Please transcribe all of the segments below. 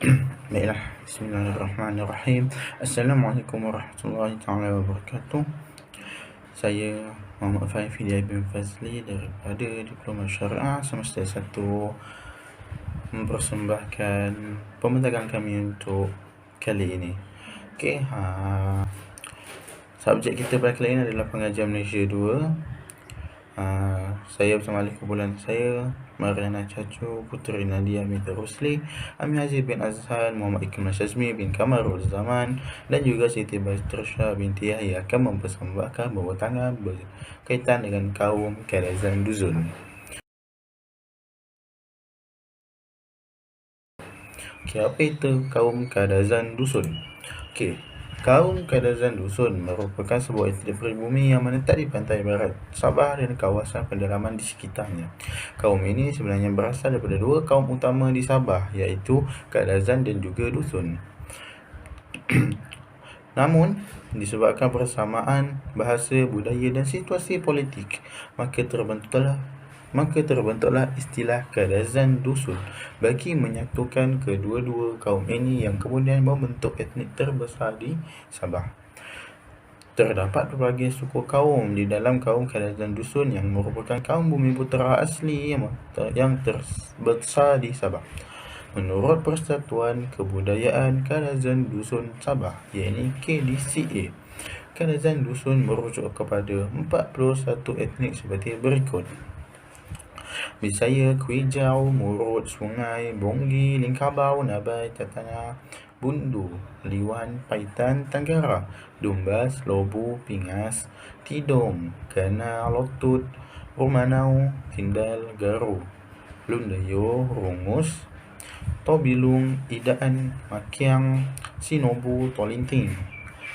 Baiklah, bismillahirrahmanirrahim. Assalamualaikum warahmatullahi taala wabarakatuh. Saya Muhammad Faifi bin Fazli daripada Diploma Syariah Semester 1 mempersembahkan pembentakan kami untuk kali ini. Okey, subjek kita pada kali ini adalah pengajian Malaysia 2. Saya bersama ahli kumpulan saya, Mariana Cacu, Puteri Nadia binti Rusli, Ami Aziz bin Azhan, Muhammad Ikram Syazmi bin Kamarul Zaman, dan juga Siti Batrisha binti Yahya akan mempersembahkan pembentangan berkaitan dengan kaum Kadazan Dusun. Okey, apa itu kaum Kadazan Dusun? Okey, kaum Kadazan Dusun merupakan sebuah etnik pribumi yang menetap di pantai barat Sabah dan kawasan pendalaman di sekitarnya. Kaum ini sebenarnya berasal daripada dua kaum utama di Sabah, iaitu Kadazan dan juga Dusun. Namun, disebabkan persamaan bahasa, budaya dan situasi politik, maka terbentuklah istilah Kadazan Dusun bagi menyatukan kedua-dua kaum ini yang kemudian membentuk etnik terbesar di Sabah. Terdapat berbagai suku kaum di dalam kaum Kadazan Dusun yang merupakan kaum Bumiputera asli yang terbesar di Sabah. Menurut Persatuan Kebudayaan Kadazan Dusun Sabah, yakni KDCA, Kadazan Dusun merujuk kepada 41 etnik seperti berikut: Bisaya, Kuijau, Murut, Sungai, Bongli, Lingkabau, Nabai, Tatana, Bundu, Liwan, Paitan, Tanggara, Dumbas, Lobu, Pingas, Tidong, Kana, Lotut, Romanau, Tindal, Garu, Lundayo, Rungus, Tobilung, Idaan, Makiang, Sinobu, Tolinting,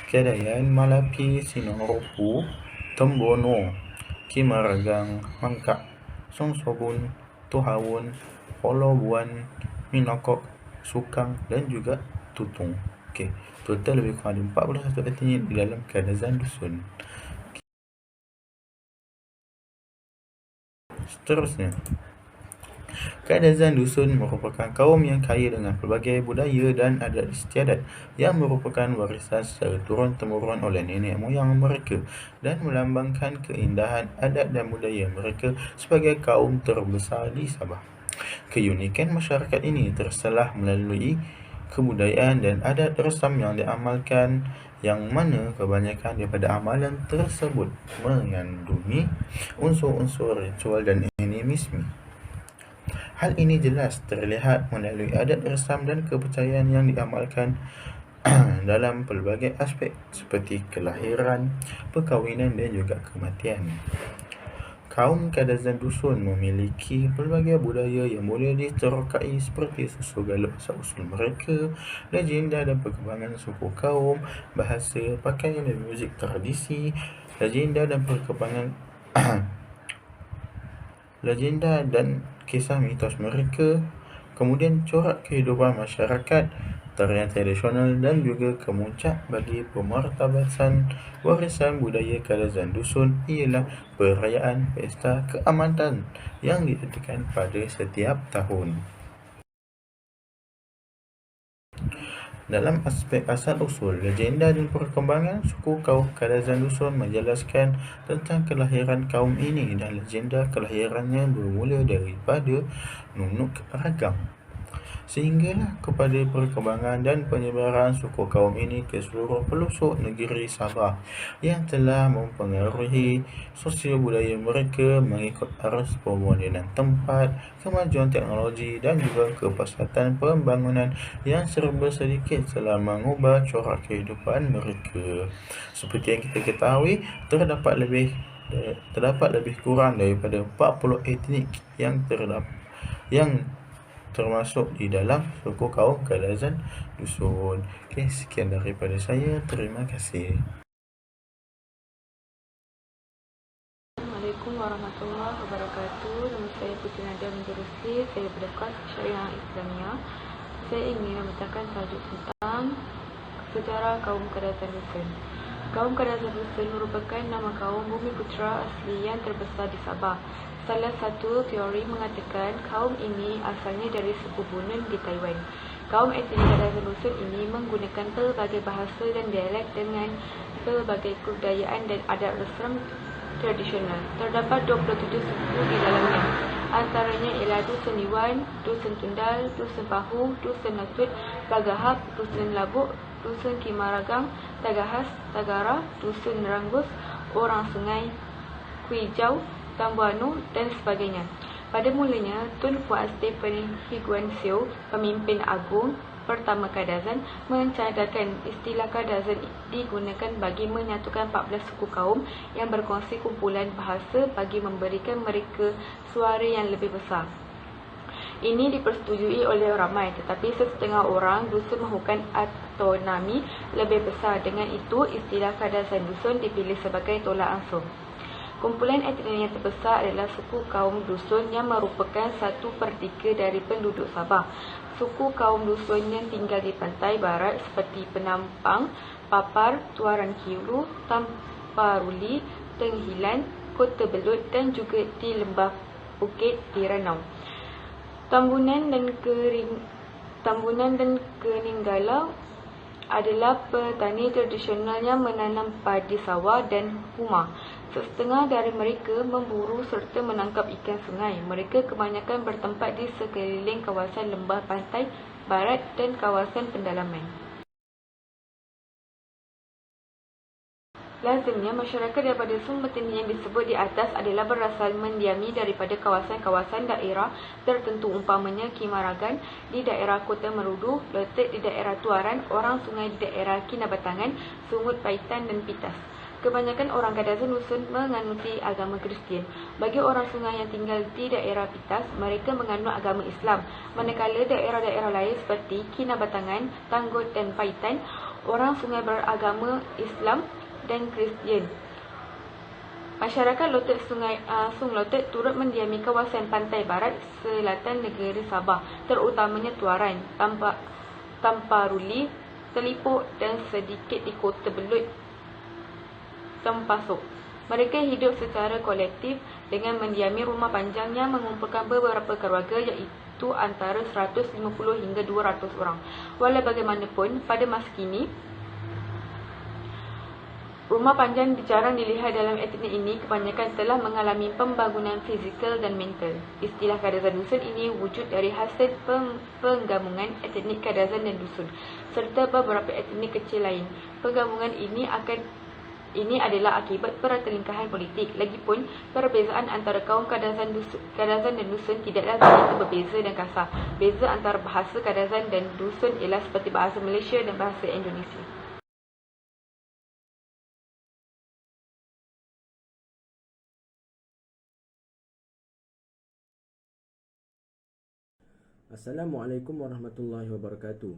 Kedayan, Malapi, Sinoropu, Tembono, Kimaragang, Mangkak, Songsobun, Tuhawun, Polobuan, Minokok, Sukang dan juga Tutung. Okey, total lebih kurang ada 41 etnik di dalam Kadazan Dusun. Seterusnya, Kadazan Dusun merupakan kaum yang kaya dengan pelbagai budaya dan adat istiadat yang merupakan warisan secara turun-temurun oleh nenek moyang mereka dan melambangkan keindahan adat dan budaya mereka sebagai kaum terbesar di Sabah. Keunikan masyarakat ini terselah melalui kebudayaan dan adat resam yang diamalkan, yang mana kebanyakan daripada amalan tersebut mengandungi unsur-unsur ritual dan animisme. Hal ini jelas terlihat melalui adat resam dan kepercayaan yang diamalkan dalam pelbagai aspek seperti kelahiran, perkahwinan dan juga kematian. Kaum Kadazan Dusun memiliki pelbagai budaya yang boleh diterokai seperti susul galuk asal-usul mereka, legenda dan perkembangan suku kaum, bahasa, pakaian dan muzik tradisi, legenda dan perkembangan legenda dan kisah mitos mereka, kemudian corak kehidupan masyarakat, tarian tradisional dan juga kemuncak bagi pemartabasan warisan budaya Kadazan Dusun ialah perayaan pesta keamatan yang diadakan pada setiap tahun. Dalam aspek asal-usul, legenda dan perkembangan suku kaum Kadazan Dusun menjelaskan tentang kelahiran kaum ini, dan legenda kelahirannya bermula daripada Nunuk Ragam sehinggalah kepada perkembangan dan penyebaran suku kaum ini ke seluruh pelosok negeri Sabah yang telah mempengaruhi sosial budaya mereka mengikut arus pemodenan tempat, kemajuan teknologi dan juga kepesatan pembangunan yang serba sedikit telah mengubah corak kehidupan mereka. Seperti yang kita ketahui, terdapat lebih kurang daripada 40 etnik yang termasuk di dalam suku kaum Kadazan Dusun. Okey, sekian daripada saya. Terima kasih. Assalamualaikum warahmatullahi wabarakatuh. Nama saya Puteri Nadia binti Rusli. Saya berkelas Syariah Islamiyah. Saya ingin membentangkan tajuk tentang sejarah kaum Kadazan Dusun. Kaum Kadazan Dusun merupakan nama kaum Bumiputera asli yang terbesar di Sabah. Salah satu teori mengatakan kaum ini asalnya dari suku Bunun di Taiwan. Kaum etnik Kadazan Dusun ini menggunakan pelbagai bahasa dan dialek dengan pelbagai kebudayaan dan adat Islam tradisional. Terdapat 27 suku di dalamnya. Antaranya ialah Dusun Iwan, Dusun Tundal, Dusun Pahu, Dusun Latut, Bagahap, Dusun Labuk, Dusun Kimaragang, Tagahas, Tagara, Dusun Ranggus, Orang Sungai, Kuijau, Tambuanu dan sebagainya. Pada mulanya, Tun Puat Stephen Higuan Seo, pemimpin agung pertama Kadazan, mencadangkan istilah Kadazan digunakan bagi menyatukan 14 suku kaum yang berkongsi kumpulan bahasa bagi memberikan mereka suara yang lebih besar. Ini dipersetujui oleh ramai, tetapi sesetengah orang dusun mahukan autonomi lebih besar. Dengan itu, istilah Kadazan Dusun dipilih sebagai tolak ansur. Kumpulan etnik yang terbesar adalah suku kaum Dusun yang merupakan 1/3 dari penduduk Sabah. Suku kaum Dusun yang tinggal di pantai barat seperti Penampang, Papar, Tuaran Kiulu, Tamparuli, Tenghilan, Kota Belud dan juga di Lembah Bukit di Ranau. Tambunan dan Keninggala adalah petani tradisional yang menanam padi sawah dan huma. Setengah dari mereka memburu serta menangkap ikan sungai. Mereka kebanyakan bertempat di sekeliling kawasan lembah pantai barat dan kawasan pendalaman. Lazimnya, masyarakat daripada sumber tani yang disebut di atas adalah berasal mendiami daripada kawasan-kawasan daerah tertentu, umpamanya Kimaragan di daerah Kota Merudu, Lotet di daerah Tuaran, Orang Sungai di daerah Kinabatangan, Sungut Paitan dan Pitas. Kebanyakan orang Kadazan Dusun menganuti agama Kristian. Bagi orang sungai yang tinggal di daerah Pitas, mereka menganut agama Islam. Manakala daerah-daerah lain seperti Kinabatangan, Tanggut dan Paitan, orang sungai beragama Islam dan Kristian. Masyarakat Lotet Sung Lotet turut mendiami kawasan pantai barat selatan negeri Sabah, terutamanya Tuaran, Tamparuli, Telipuk dan sedikit di Kota Belud, Tempasuk. Mereka hidup secara kolektif dengan mendiami rumah panjang yang mengumpulkan beberapa keluarga, iaitu antara 150 hingga 200 orang. Walau bagaimanapun, pada masa kini, rumah panjang jarang dilihat dalam etnik ini. Kebanyakan telah mengalami pembangunan fizikal dan mental. Istilah Kadazan Dusun ini wujud dari hasil penggabungan etnik Kadazan dan Dusun serta beberapa etnik kecil lain. Penggabungan ini adalah akibat pertelingkahan politik. Lagipun, perbezaan antara kaum Kadazan dan Dusun tidaklah begitu berbeza dan kasar. Beza antara bahasa Kadazan dan Dusun ialah seperti bahasa Malaysia dan bahasa Indonesia. Assalamualaikum warahmatullahi wabarakatuh.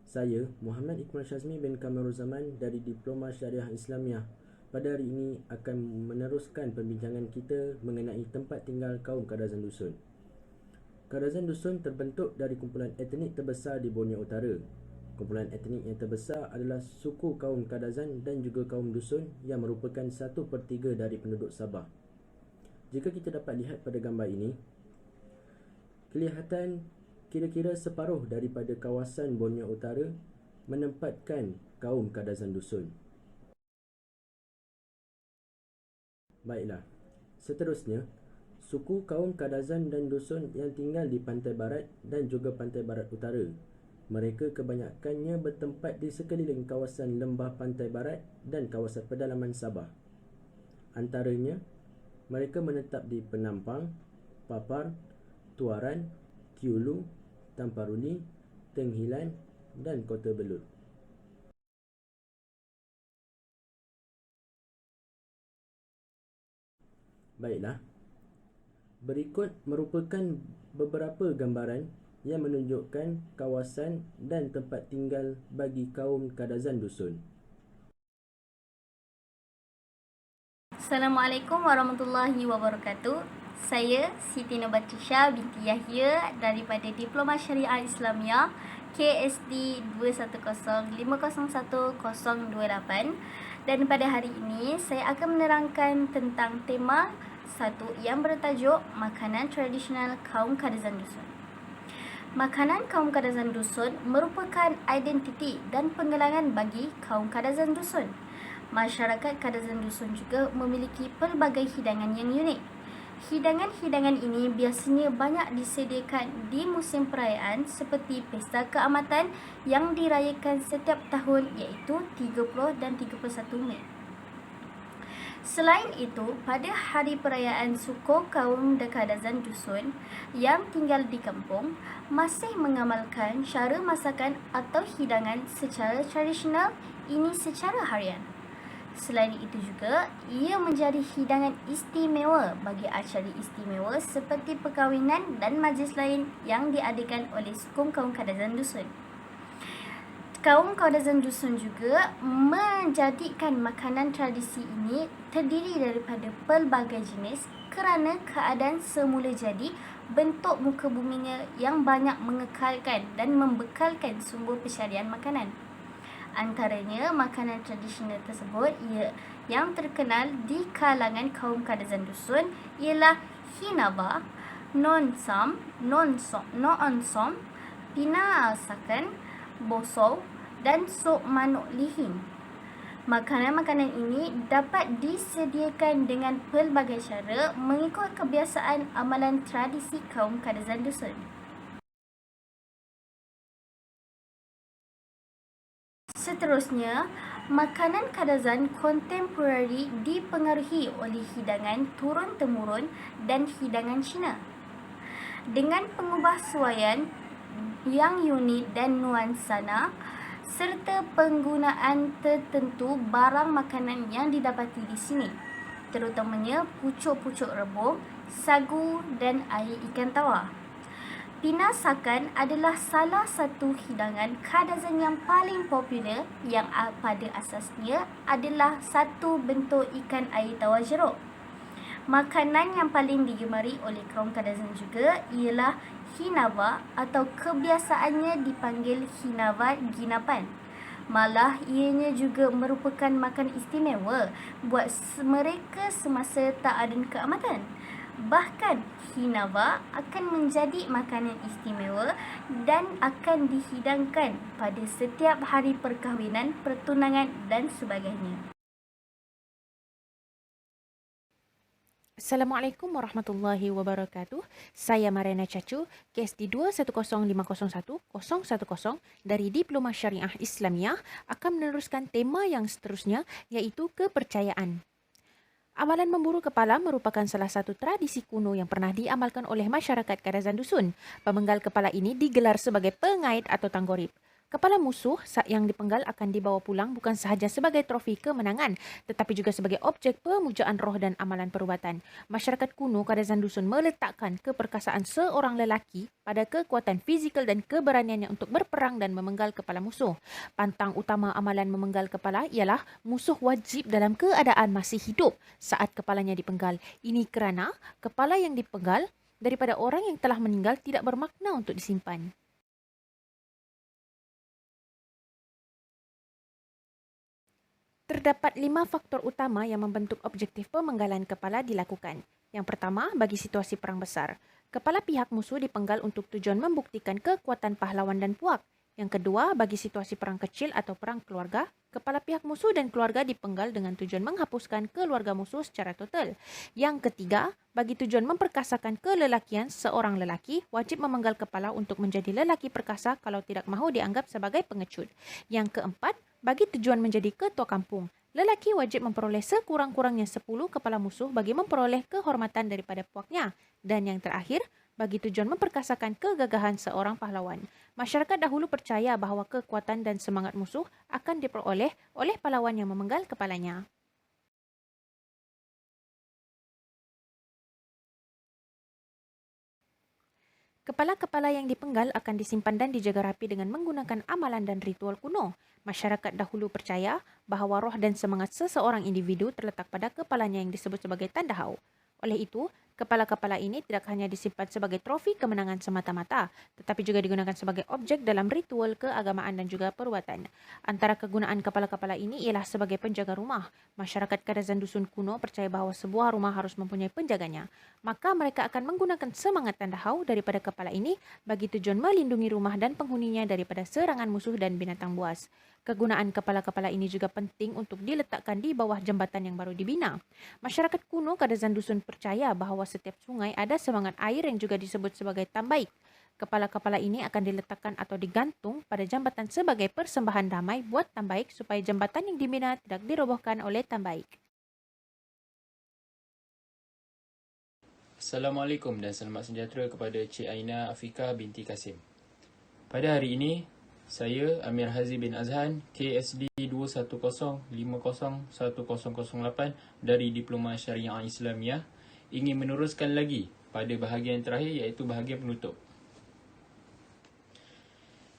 Saya Muhammad Iqmal Syazmi bin Kamaruzaman dari Diploma Syariah Islamiah. Pada hari ini akan meneruskan perbincangan kita mengenai tempat tinggal kaum Kadazan Dusun. Kadazan Dusun terbentuk dari kumpulan etnik terbesar di Borneo Utara. Kumpulan etnik yang terbesar adalah suku kaum Kadazan dan juga kaum Dusun yang merupakan 1/3 dari penduduk Sabah. Jika kita dapat lihat pada gambar ini, kelihatan kira-kira separuh daripada kawasan Borneo Utara menempatkan kaum Kadazan Dusun. Baiklah, seterusnya, suku kaum Kadazan dan Dusun yang tinggal di pantai barat dan juga pantai barat utara. Mereka kebanyakannya bertempat di sekeliling kawasan lembah pantai barat dan kawasan pedalaman Sabah. Antaranya, mereka menetap di Penampang, Papar, Tuaran, Kiulu, Tamparuli, Tenghilan dan Kota Belud. Baiklah, berikut merupakan beberapa gambaran yang menunjukkan kawasan dan tempat tinggal bagi kaum Kadazan Dusun. Assalamualaikum warahmatullahi wabarakatuh. Saya Siti Nobatisha binti Yahya daripada Diploma Syariah Islamiah KSD 210501028, dan pada hari ini saya akan menerangkan tentang tema 1 yang bertajuk Makanan Tradisional Kaum Kadazan Dusun. Makanan kaum Kadazan Dusun merupakan identiti dan penggelangan bagi kaum Kadazan Dusun. Masyarakat Kadazan Dusun juga memiliki pelbagai hidangan yang unik. Hidangan-hidangan ini biasanya banyak disediakan di musim perayaan seperti Pesta Keamatan yang dirayakan setiap tahun iaitu 30 dan 31 Mei. Selain itu, pada hari perayaan suku kaum Kadazan Dusun yang tinggal di kampung masih mengamalkan cara masakan atau hidangan secara tradisional ini secara harian. Selain itu juga, ia menjadi hidangan istimewa bagi acara istimewa seperti perkahwinan dan majlis lain yang diadakan oleh suku kaum Kadazan Dusun. Kaum Kadazan Dusun juga menjadikan makanan tradisi ini terdiri daripada pelbagai jenis kerana keadaan semula jadi bentuk muka buminya yang banyak mengekalkan dan membekalkan sumber pencarian makanan. Antaranya makanan tradisional tersebut yang terkenal di kalangan kaum Kadazan Dusun ialah hinaba, nonsam, pinasakan, bosau dan sup manuk lihing. Makanan-makanan ini dapat disediakan dengan pelbagai cara mengikut kebiasaan amalan tradisi kaum Kadazan Dusun. Seterusnya, makanan Kadazan kontemporari dipengaruhi oleh hidangan turun-temurun dan hidangan Cina. Dengan pengubahsuaian yang unik dan nuansana serta penggunaan tertentu barang makanan yang didapati di sini, terutamanya pucuk-pucuk rebung, sagu dan air ikan tawar. Pinasakan adalah salah satu hidangan Kadazan yang paling popular yang pada asasnya adalah satu bentuk ikan air tawar jeruk. Makanan yang paling digemari oleh kaum Kadazan juga ialah hinava atau kebiasaannya dipanggil hinava ginapan. Malah ianya juga merupakan makan istimewa buat mereka semasa takadun keamatan. Bahkan hinava akan menjadi makanan istimewa dan akan dihidangkan pada setiap hari perkahwinan, pertunangan dan sebagainya. Assalamualaikum warahmatullahi wabarakatuh. Saya Mariana Cacu, KSD 210501-010 dari Diploma Syariah Islamiyah akan meneruskan tema yang seterusnya iaitu kepercayaan. Amalan memburu kepala merupakan salah satu tradisi kuno yang pernah diamalkan oleh masyarakat Kadazan Dusun. Pemenggal kepala ini digelar sebagai pengait atau tanggorib. Kepala musuh yang dipenggal akan dibawa pulang bukan sahaja sebagai trofi kemenangan, tetapi juga sebagai objek pemujaan roh dan amalan perubatan. Masyarakat kuno Kadazan Dusun meletakkan keperkasaan seorang lelaki pada kekuatan fizikal dan keberaniannya untuk berperang dan memenggal kepala musuh. Pantang utama amalan memenggal kepala ialah musuh wajib dalam keadaan masih hidup saat kepalanya dipenggal. Ini kerana kepala yang dipenggal daripada orang yang telah meninggal tidak bermakna untuk disimpan. Terdapat 5 faktor utama yang membentuk objektif pemenggalan kepala dilakukan. Yang pertama, bagi situasi perang besar. Kepala pihak musuh dipenggal untuk tujuan membuktikan kekuatan pahlawan dan puak. Yang kedua, bagi situasi perang kecil atau perang keluarga, kepala pihak musuh dan keluarga dipenggal dengan tujuan menghapuskan keluarga musuh secara total. Yang ketiga, bagi tujuan memperkasakan kelelakian seorang lelaki, wajib memenggal kepala untuk menjadi lelaki perkasa kalau tidak mahu dianggap sebagai pengecut. Yang keempat, bagi tujuan menjadi ketua kampung, lelaki wajib memperoleh sekurang-kurangnya 10 kepala musuh bagi memperoleh kehormatan daripada puaknya. Dan yang terakhir, bagi tujuan memperkasakan kegagahan seorang pahlawan. Masyarakat dahulu percaya bahawa kekuatan dan semangat musuh akan diperoleh oleh pahlawan yang memenggal kepalanya. Kepala-kepala yang dipenggal akan disimpan dan dijaga rapi dengan menggunakan amalan dan ritual kuno. Masyarakat dahulu percaya bahawa roh dan semangat seseorang individu terletak pada kepalanya yang disebut sebagai tanda hau. Oleh itu, Kepala-kepala ini tidak hanya disimpan sebagai trofi kemenangan semata-mata, tetapi juga digunakan sebagai objek dalam ritual keagamaan dan juga perubatan. Antara kegunaan kepala-kepala ini ialah sebagai penjaga rumah. Masyarakat Kadazan dusun kuno percaya bahawa sebuah rumah harus mempunyai penjaganya. Maka mereka akan menggunakan semangat tanda hau daripada kepala ini bagi tujuan melindungi rumah dan penghuninya daripada serangan musuh dan binatang buas. Kegunaan kepala-kepala ini juga penting untuk diletakkan di bawah jambatan yang baru dibina. Masyarakat kuno Kadazan dusun percaya bahawa setiap sungai ada semangat air yang juga disebut sebagai tambaik. Kepala-kepala ini akan diletakkan atau digantung pada jambatan sebagai persembahan damai buat tambaik supaya jambatan yang dibina tidak dirobohkan oleh tambaik. Assalamualaikum dan selamat sejahtera kepada Cik Aina Afiqah binti Kasim. Pada hari ini, saya Amir Hazi bin Azhan, KSD 210501008 dari Diploma Syariah Islamiah ingin meneruskan lagi pada bahagian terakhir iaitu bahagian penutup.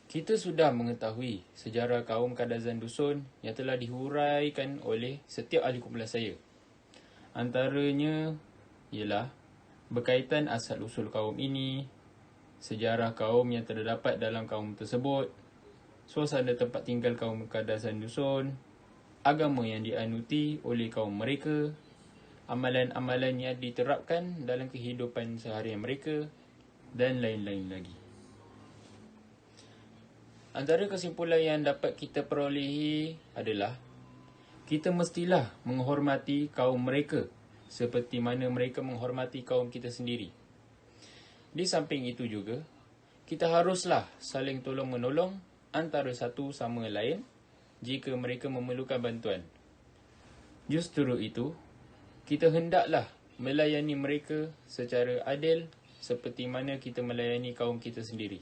Kita sudah mengetahui sejarah kaum Kadazan dusun yang telah dihuraikan oleh setiap ahli kumpulan saya. Antaranya ialah berkaitan asal-usul kaum ini, sejarah kaum yang terdapat dalam kaum tersebut, suasana tempat tinggal kaum Kadazan dusun, agama yang dianuti oleh kaum mereka, amalan-amalan yang diterapkan dalam kehidupan seharian mereka, dan lain-lain lagi. Antara kesimpulan yang dapat kita perolehi adalah kita mestilah menghormati kaum mereka seperti mana mereka menghormati kaum kita sendiri. Di samping itu juga, kita haruslah saling tolong-menolong antara satu sama lain jika mereka memerlukan bantuan. Justru itu, kita hendaklah melayani mereka secara adil seperti mana kita melayani kaum kita sendiri.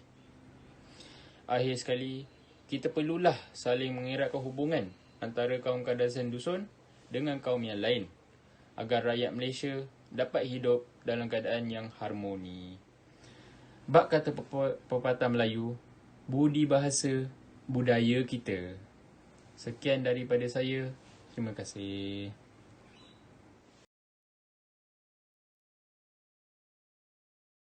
Akhir sekali, kita perlulah saling mengeratkan hubungan antara kaum Kadazan dusun dengan kaum yang lain agar rakyat Malaysia dapat hidup dalam keadaan yang harmoni. Bab kata pepatah Melayu, budi bahasa budaya kita. Sekian daripada saya. Terima kasih.